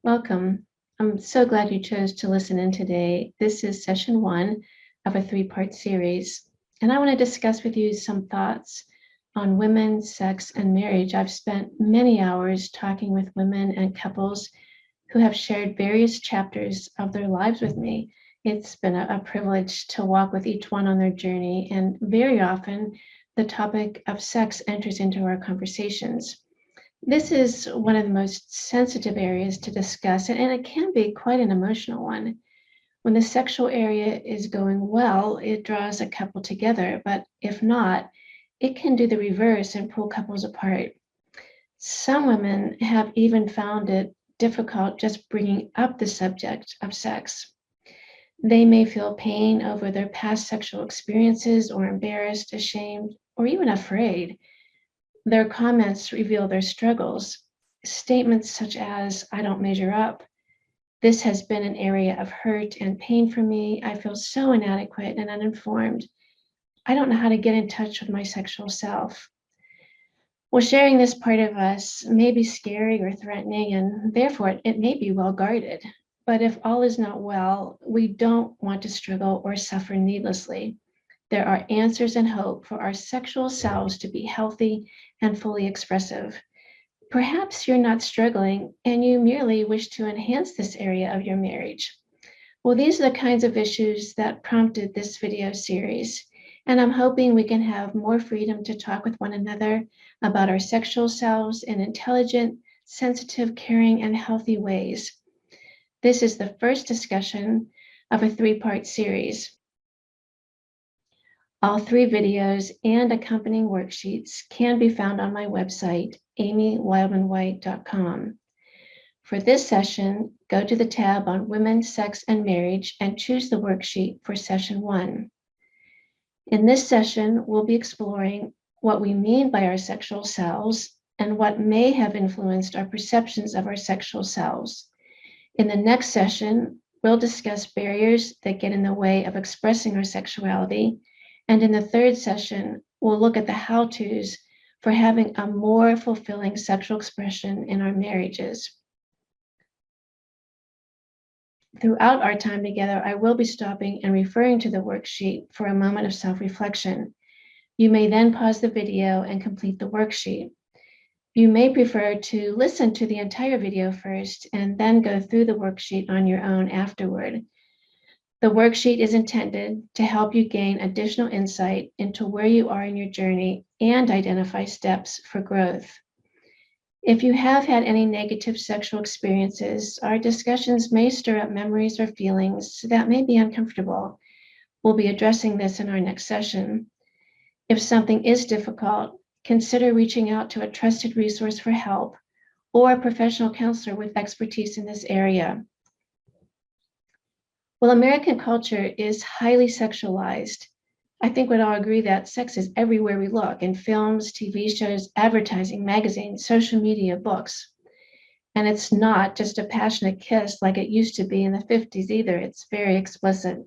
Welcome. I'm so glad you chose to listen in today. This is session one of a three-part series, and I want to discuss with you some thoughts on women, sex, and marriage. I've spent many hours talking with women and couples who have shared various chapters of their lives with me. It's been a privilege to walk with each one on their journey, and very often the topic of sex enters into our conversations. This is one of the most sensitive areas to discuss, and it can be quite an emotional one. When the sexual area is going well, it draws a couple together, but if not, it can do the reverse and pull couples apart. Some women have even found it difficult just bringing up the subject of sex. They may feel pain over their past sexual experiences, or embarrassed, ashamed, or even afraid. Their comments reveal their struggles. Statements such as, I don't measure up. This has been an area of hurt and pain for me. I feel so inadequate and uninformed. I don't know how to get in touch with my sexual self. Well, sharing this part of us may be scary or threatening, and therefore it may be well guarded. But if all is not well, we don't want to struggle or suffer needlessly. There are answers and hope for our sexual selves to be healthy and fully expressive. Perhaps you're not struggling and you merely wish to enhance this area of your marriage. Well, these are the kinds of issues that prompted this video series, and I'm hoping we can have more freedom to talk with one another about our sexual selves in intelligent, sensitive, caring, and healthy ways. This is the first discussion of a three-part series. All three videos and accompanying worksheets can be found on my website, amywildmanwhite.com. For this session, go to the tab on Women, Sex, and Marriage and choose the worksheet for session one. In this session, we'll be exploring what we mean by our sexual selves and what may have influenced our perceptions of our sexual selves. In the next session, we'll discuss barriers that get in the way of expressing our sexuality. And in the third session, we'll look at the how-tos for having a more fulfilling sexual expression in our marriages. Throughout our time together, I will be stopping and referring to the worksheet for a moment of self-reflection. You may then pause the video and complete the worksheet. You may prefer to listen to the entire video first and then go through the worksheet on your own afterward. The worksheet is intended to help you gain additional insight into where you are in your journey and identify steps for growth. If you have had any negative sexual experiences, our discussions may stir up memories or feelings that may be uncomfortable. We'll be addressing this in our next session. If something is difficult, consider reaching out to a trusted resource for help or a professional counselor with expertise in this area. Well, American culture is highly sexualized. I think we'd all agree that sex is everywhere we look, in films, TV shows, advertising, magazines, social media, books. And it's not just a passionate kiss like it used to be in the 50s either. It's very explicit.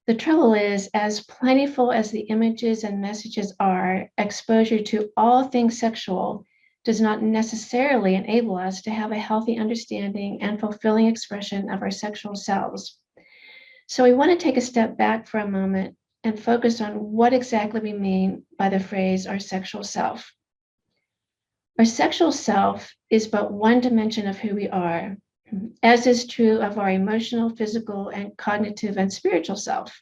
The trouble is, as plentiful as the images and messages are, exposure to all things sexual does not necessarily enable us to have a healthy understanding and fulfilling expression of our sexual selves. So we want to take a step back for a moment and focus on what exactly we mean by the phrase our sexual self. Our sexual self is but one dimension of who we are, as is true of our emotional, physical, and cognitive and spiritual self.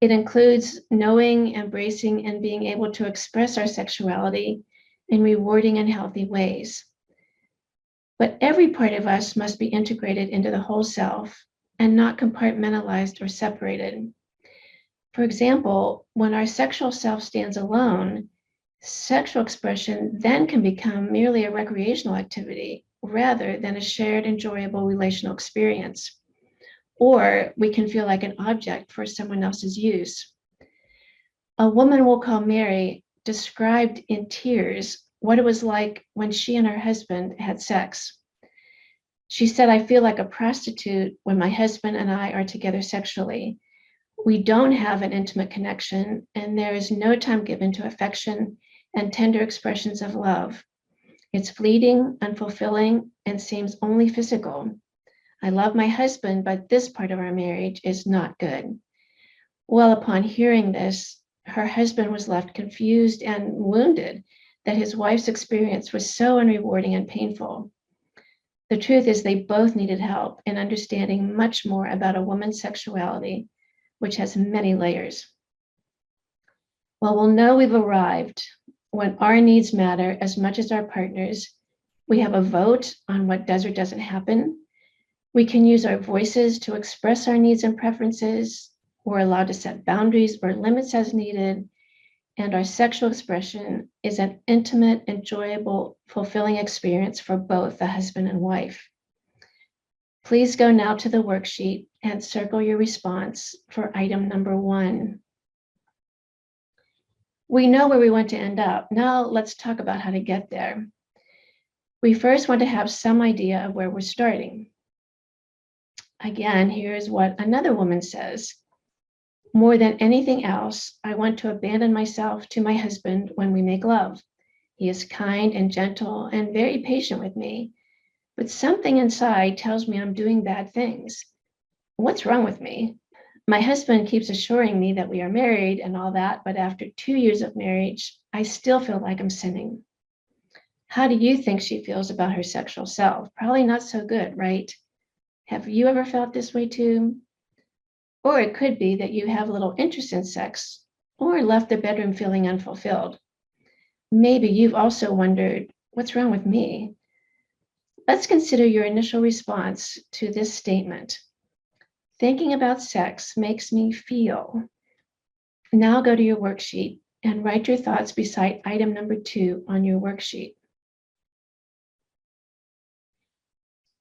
It includes knowing, embracing, and being able to express our sexuality in rewarding and healthy ways. But every part of us must be integrated into the whole self and not compartmentalized or separated. For example, when our sexual self stands alone, sexual expression then can become merely a recreational activity rather than a shared, enjoyable relational experience. Or we can feel like an object for someone else's use. A woman we'll call Mary described in tears what it was like when she and her husband had sex. She said, I feel like a prostitute when my husband and I are together sexually. We don't have an intimate connection, and there is no time given to affection and tender expressions of love. It's fleeting, unfulfilling, and seems only physical. I love my husband, but this part of our marriage is not good. Well, upon hearing this, her husband was left confused and wounded that his wife's experience was so unrewarding and painful. The truth is, they both needed help in understanding much more about a woman's sexuality, which has many layers. Well, we'll know we've arrived when our needs matter as much as our partners. We have a vote on what does or doesn't happen. We can use our voices to express our needs and preferences. We're allowed to set boundaries or limits as needed. And our sexual expression is an intimate, enjoyable, fulfilling experience for both the husband and wife. Please go now to the worksheet and circle your response for item number 1. We know where we want to end up. Now let's talk about how to get there. We first want to have some idea of where we're starting. Again, here's what another woman says. More than anything else, I want to abandon myself to my husband when we make love. He is kind and gentle and very patient with me, but something inside tells me I'm doing bad things. What's wrong with me? My husband keeps assuring me that we are married and all that, but after 2 years of marriage, I still feel like I'm sinning. How do you think she feels about her sexual self? Probably not so good, right? Have you ever felt this way too? Or it could be that you have little interest in sex or left the bedroom feeling unfulfilled. Maybe you've also wondered, what's wrong with me? Let's consider your initial response to this statement. Thinking about sex makes me feel. Now go to your worksheet and write your thoughts beside item number 2 on your worksheet.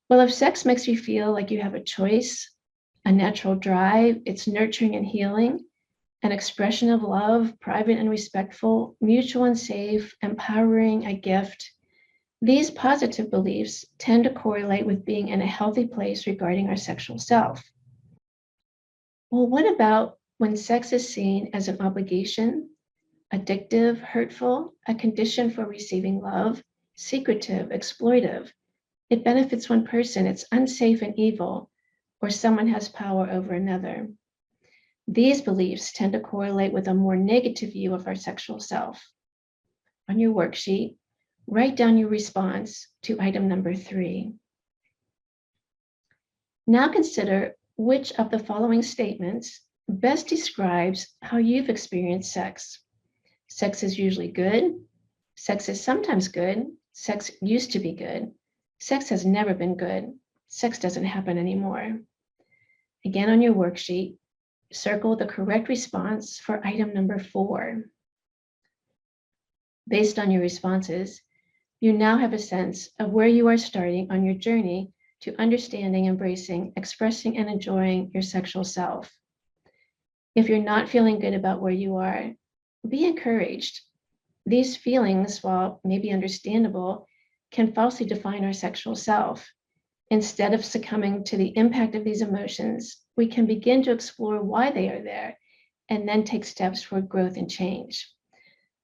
Well, if sex makes you feel like you have a choice, a natural drive, it's nurturing and healing, an expression of love, private and respectful, mutual and safe, empowering, a gift, these positive beliefs tend to correlate with being in a healthy place regarding our sexual self. Well, what about when sex is seen as an obligation, addictive, hurtful, a condition for receiving love, secretive, exploitive? It benefits one person, it's unsafe and evil, or someone has power over another. These beliefs tend to correlate with a more negative view of our sexual self. On your worksheet, write down your response to item number 3. Now consider which of the following statements best describes how you've experienced sex. Sex is usually good. Sex is sometimes good. Sex used to be good. Sex has never been good. Sex doesn't happen anymore. Again, on your worksheet, circle the correct response for item number 4. Based on your responses, you now have a sense of where you are starting on your journey to understanding, embracing, expressing, and enjoying your sexual self. If you're not feeling good about where you are, be encouraged. These feelings, while maybe understandable, can falsely define our sexual self. Instead of succumbing to the impact of these emotions, we can begin to explore why they are there and then take steps for growth and change.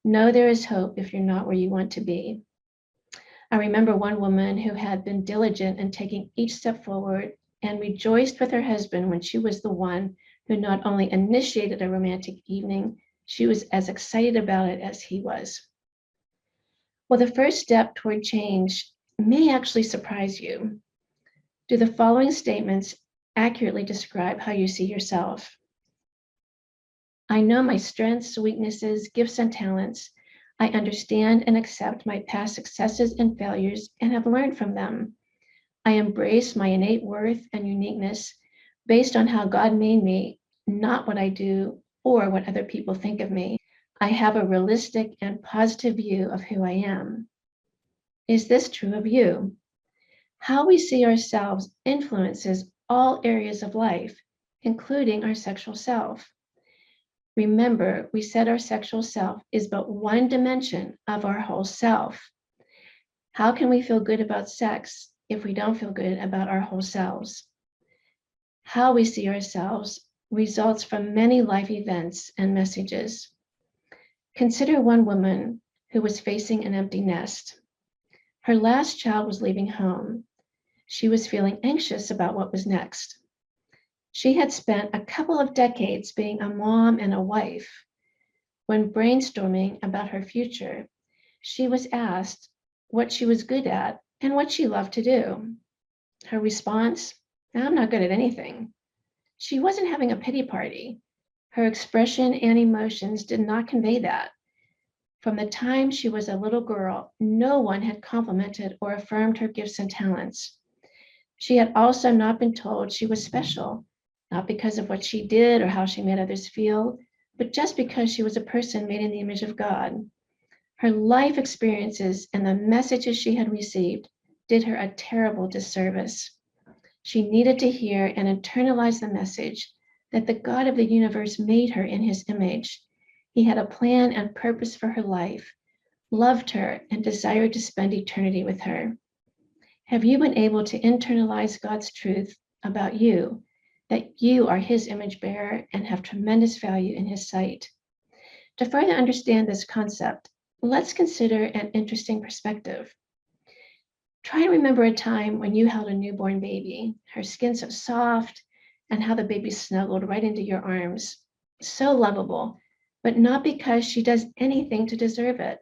Know there is hope if you're not where you want to be. I remember one woman who had been diligent in taking each step forward and rejoiced with her husband when she was the one who not only initiated a romantic evening, she was as excited about it as he was. Well, the first step toward change may actually surprise you. Do the following statements accurately describe how you see yourself? I know my strengths, weaknesses, gifts, and talents. I understand and accept my past successes and failures and have learned from them. I embrace my innate worth and uniqueness based on how God made me, not what I do or what other people think of me. I have a realistic and positive view of who I am. Is this true of you? How we see ourselves influences all areas of life, including our sexual self. Remember, we said our sexual self is but one dimension of our whole self. How can we feel good about sex if we don't feel good about our whole selves? How we see ourselves results from many life events and messages. Consider one woman who was facing an empty nest. Her last child was leaving home. She was feeling anxious about what was next. She had spent a couple of decades being a mom and a wife. When brainstorming about her future, she was asked what she was good at and what she loved to do. Her response, I'm not good at anything. She wasn't having a pity party. Her expression and emotions did not convey that. From the time she was a little girl, no one had complimented or affirmed her gifts and talents. She had also not been told she was special, not because of what she did or how she made others feel, but just because she was a person made in the image of God. Her life experiences and the messages she had received did her a terrible disservice. She needed to hear and internalize the message that the God of the universe made her in his image. He had a plan and purpose for her life, loved her, and desired to spend eternity with her. Have you been able to internalize God's truth about you, that you are his image bearer and have tremendous value in his sight? To further understand this concept, let's consider an interesting perspective. Try to remember a time when you held a newborn baby, her skin so soft, and how the baby snuggled right into your arms. So lovable, but not because she does anything to deserve it.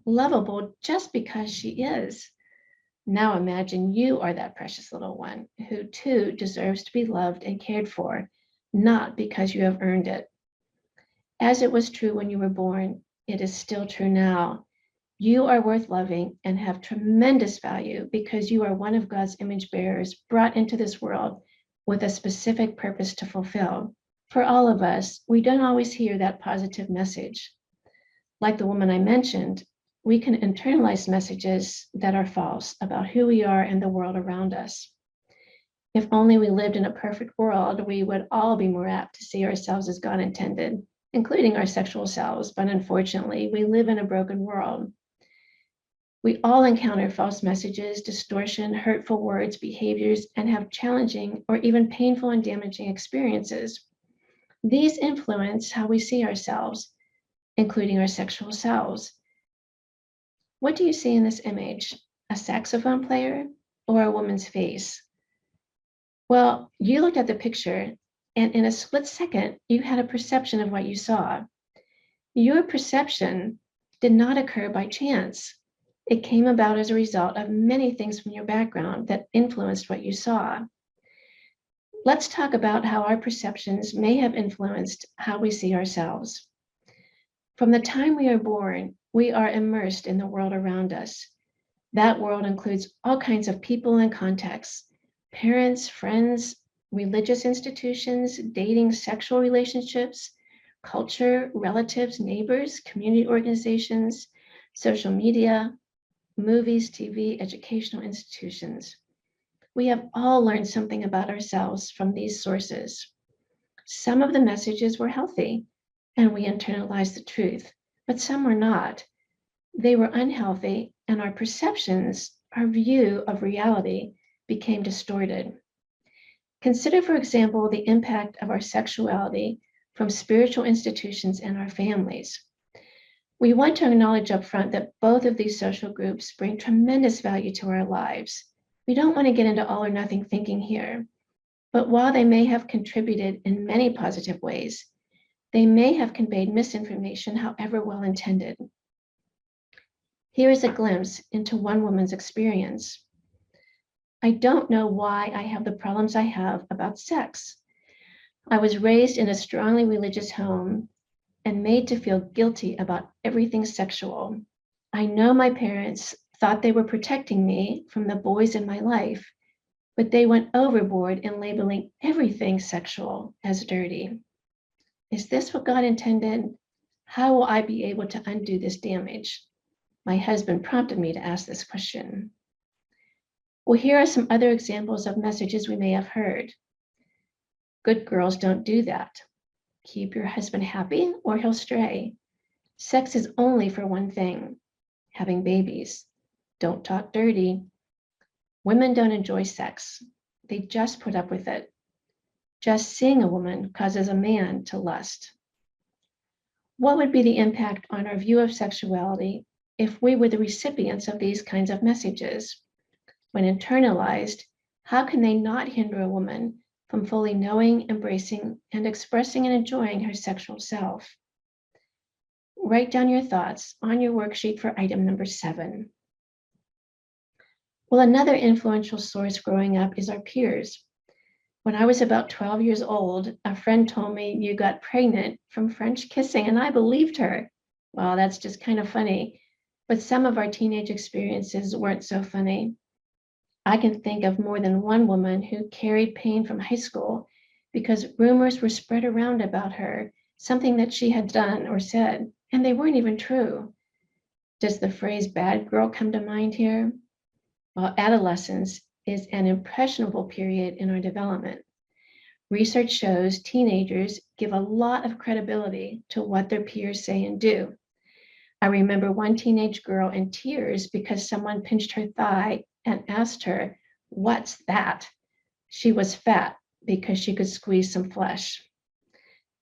Lovable just because she is. Now imagine you are that precious little one who too deserves to be loved and cared for, not because you have earned it. As it was true when you were born, it is still true now. You are worth loving and have tremendous value because you are one of God's image bearers brought into this world with a specific purpose to fulfill. For all of us, we don't always hear that positive message. Like the woman I mentioned, we can internalize messages that are false about who we are and the world around us. If only we lived in a perfect world, we would all be more apt to see ourselves as God intended, including our sexual selves, but unfortunately, we live in a broken world. We all encounter false messages, distortion, hurtful words, behaviors, and have challenging or even painful and damaging experiences. These influence how we see ourselves, including our sexual selves. What do you see in this image? A saxophone player or a woman's face? Well, you looked at the picture, and in a split second, you had a perception of what you saw. Your perception did not occur by chance. It came about as a result of many things from your background that influenced what you saw. Let's talk about how our perceptions may have influenced how we see ourselves. From the time we are born, we are immersed in the world around us. That world includes all kinds of people and contexts: parents, friends, religious institutions, dating, sexual relationships, culture, relatives, neighbors, community organizations, social media, movies, TV, educational institutions. We have all learned something about ourselves from these sources. Some of the messages were healthy, and we internalized the truth, but some were not. They were unhealthy, and our perceptions, our view of reality, became distorted. Consider, for example, the impact of our sexuality from spiritual institutions and our families. We want to acknowledge up front that both of these social groups bring tremendous value to our lives. We don't want to get into all or nothing thinking here, but while they may have contributed in many positive ways, they may have conveyed misinformation, however well intended. Here is a glimpse into one woman's experience. I don't know why I have the problems I have about sex. I was raised in a strongly religious home and made to feel guilty about everything sexual. I know my parents thought they were protecting me from the boys in my life, but they went overboard in labeling everything sexual as dirty. Is this what God intended? How will I be able to undo this damage? My husband prompted me to ask this question. Well, here are some other examples of messages we may have heard. Good girls don't do that. Keep your husband happy or he'll stray. Sex is only for one thing, having babies. Don't talk dirty. Women don't enjoy sex. They just put up with it. Just seeing a woman causes a man to lust. What would be the impact on our view of sexuality if we were the recipients of these kinds of messages? When internalized, how can they not hinder a woman from fully knowing, embracing, and expressing and enjoying her sexual self? Write down your thoughts on your worksheet for item number 7. Well, another influential source growing up is our peers. When I was about 12 years old, a friend told me you got pregnant from French kissing, and I believed her. Well, that's just kind of funny. But some of our teenage experiences weren't so funny. I can think of more than one woman who carried pain from high school because rumors were spread around about her, something that she had done or said, and they weren't even true. Does the phrase bad girl come to mind here? Well, adolescence is an impressionable period in our development. Research shows teenagers give a lot of credibility to what their peers say and do. I remember one teenage girl in tears because someone pinched her thigh and asked her, "What's that?" She was fat because she could squeeze some flesh.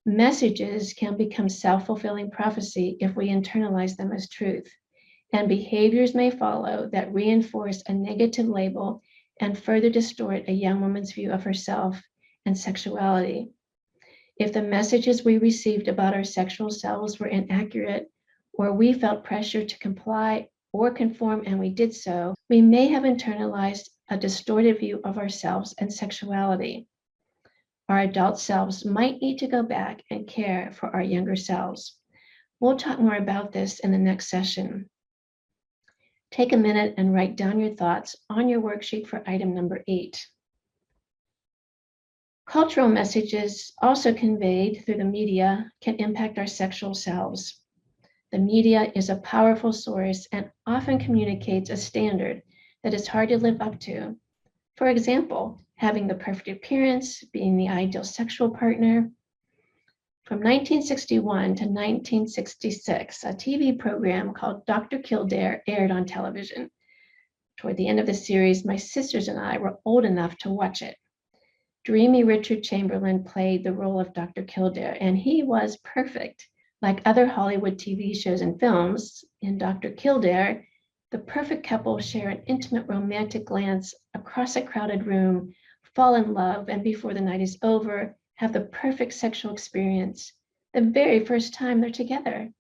Messages can become self-fulfilling prophecy if we internalize them as truth, and behaviors may follow that reinforce a negative label and further distort a young woman's view of herself and sexuality. If the messages we received about our sexual selves were inaccurate, or we felt pressure to comply or conform and we did so, we may have internalized a distorted view of ourselves and sexuality. Our adult selves might need to go back and care for our younger selves. We'll talk more about this in the next session. Take a minute and write down your thoughts on your worksheet for item number 8. Cultural messages also conveyed through the media can impact our sexual selves. The media is a powerful source and often communicates a standard that is hard to live up to. For example, having the perfect appearance, being the ideal sexual partner. From 1961 to 1966, a TV program called Dr. Kildare aired on television. Toward the end of the series, my sisters and I were old enough to watch it. Dreamy Richard Chamberlain played the role of Dr. Kildare, and he was perfect. Like other Hollywood TV shows and films, in Dr. Kildare, the perfect couple share an intimate romantic glance across a crowded room, fall in love, and before the night is over, have the perfect sexual experience the very first time they're together.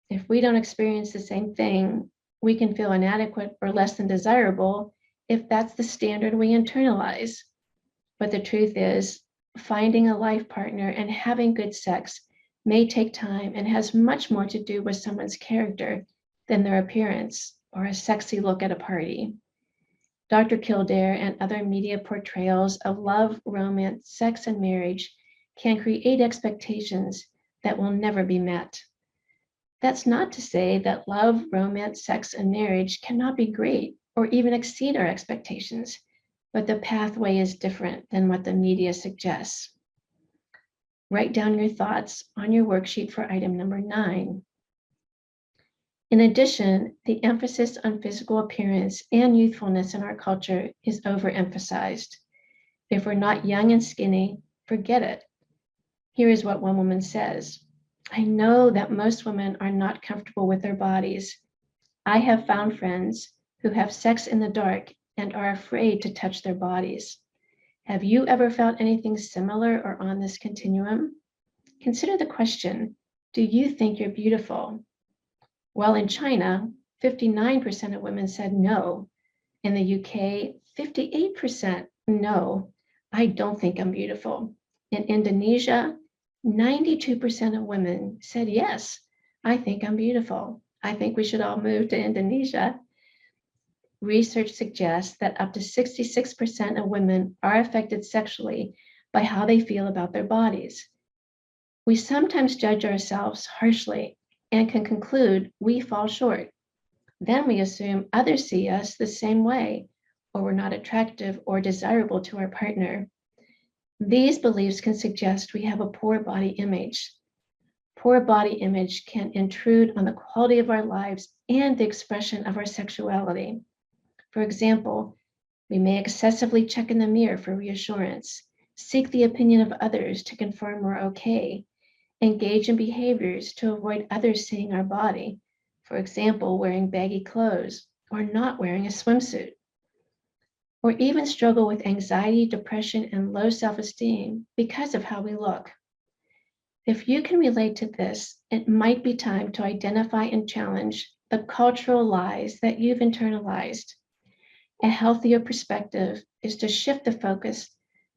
If we don't experience the same thing, we can feel inadequate or less than desirable if that's the standard we internalize. But the truth is, finding a life partner and having good sex may take time and has much more to do with someone's character than their appearance or a sexy look at a party. Dr. Kildare and other media portrayals of love, romance, sex, and marriage can create expectations that will never be met. That's not to say that love, romance, sex, and marriage cannot be great or even exceed our expectations, but the pathway is different than what the media suggests. Write down your thoughts on your worksheet for item number 9. In addition, the emphasis on physical appearance and youthfulness in our culture is overemphasized. If we're not young and skinny, forget it. Here is what one woman says: "I know that most women are not comfortable with their bodies. I have found friends who have sex in the dark and are afraid to touch their bodies. Have you ever felt anything similar or on this continuum? Consider the question, do you think you're beautiful?" Well, in China, 59% of women said no. In the UK, 58% no, I don't think I'm beautiful. In Indonesia, 92% of women said yes, I think I'm beautiful. I think we should all move to Indonesia. Research suggests that up to 66% of women are affected sexually by how they feel about their bodies. We sometimes judge ourselves harshly and can conclude we fall short. Then we assume others see us the same way, or we're not attractive or desirable to our partner. These beliefs can suggest we have a poor body image. Poor body image can intrude on the quality of our lives and the expression of our sexuality. For example, we may excessively check in the mirror for reassurance, seek the opinion of others to confirm we're okay, engage in behaviors to avoid others seeing our body. For example, wearing baggy clothes or not wearing a swimsuit, or even struggle with anxiety, depression, and low self-esteem because of how we look. If you can relate to this, it might be time to identify and challenge the cultural lies that you've internalized. A healthier perspective is to shift the focus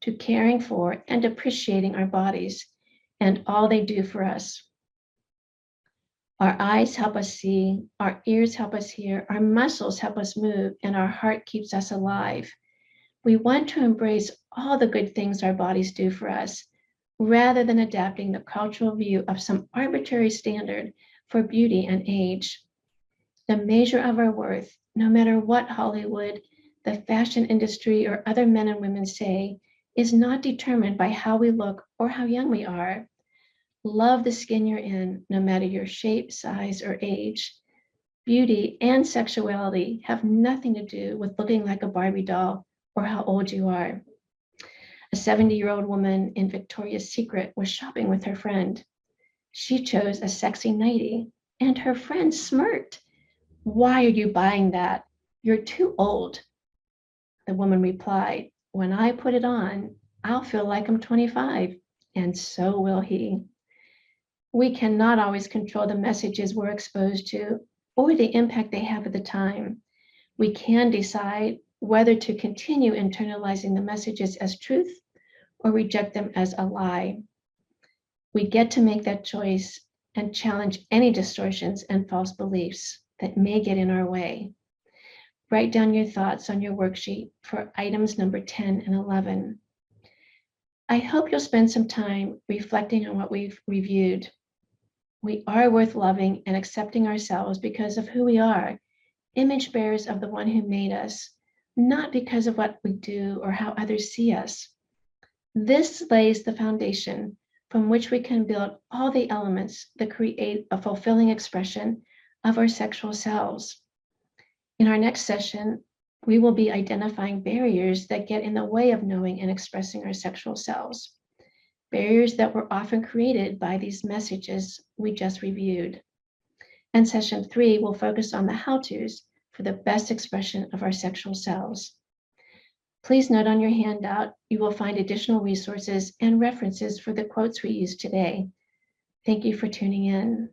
to caring for and appreciating our bodies and all they do for us. Our eyes help us see, our ears help us hear, our muscles help us move, and our heart keeps us alive. We want to embrace all the good things our bodies do for us, rather than adapting the cultural view of some arbitrary standard for beauty and age. The measure of our worth, no matter what Hollywood, the fashion industry, or other men and women say, is not determined by how we look or how young we are. Love the skin you're in, no matter your shape, size, or age. Beauty and sexuality have nothing to do with looking like a Barbie doll or how old you are. A 70-year-old woman in Victoria's Secret was shopping with her friend. She chose a sexy nightie, and her friend smirked. "Why are you buying that? You're too old." The woman replied, "When I put it on, I'll feel like I'm 25, and so will he." We cannot always control the messages we're exposed to or the impact they have at the time. We can decide whether to continue internalizing the messages as truth or reject them as a lie. We get to make that choice and challenge any distortions and false beliefs that may get in our way. Write down your thoughts on your worksheet for items number 10 and 11. I hope you'll spend some time reflecting on what we've reviewed. We are worth loving and accepting ourselves because of who we are, image bearers of the one who made us, not because of what we do or how others see us. This lays the foundation from which we can build all the elements that create a fulfilling expression of our sexual selves. In our next session, we will be identifying barriers that get in the way of knowing and expressing our sexual selves. Barriers that were often created by these messages we just reviewed. And session 3 will focus on the how-tos for the best expression of our sexual selves. Please note on your handout, you will find additional resources and references for the quotes we used today. Thank you for tuning in.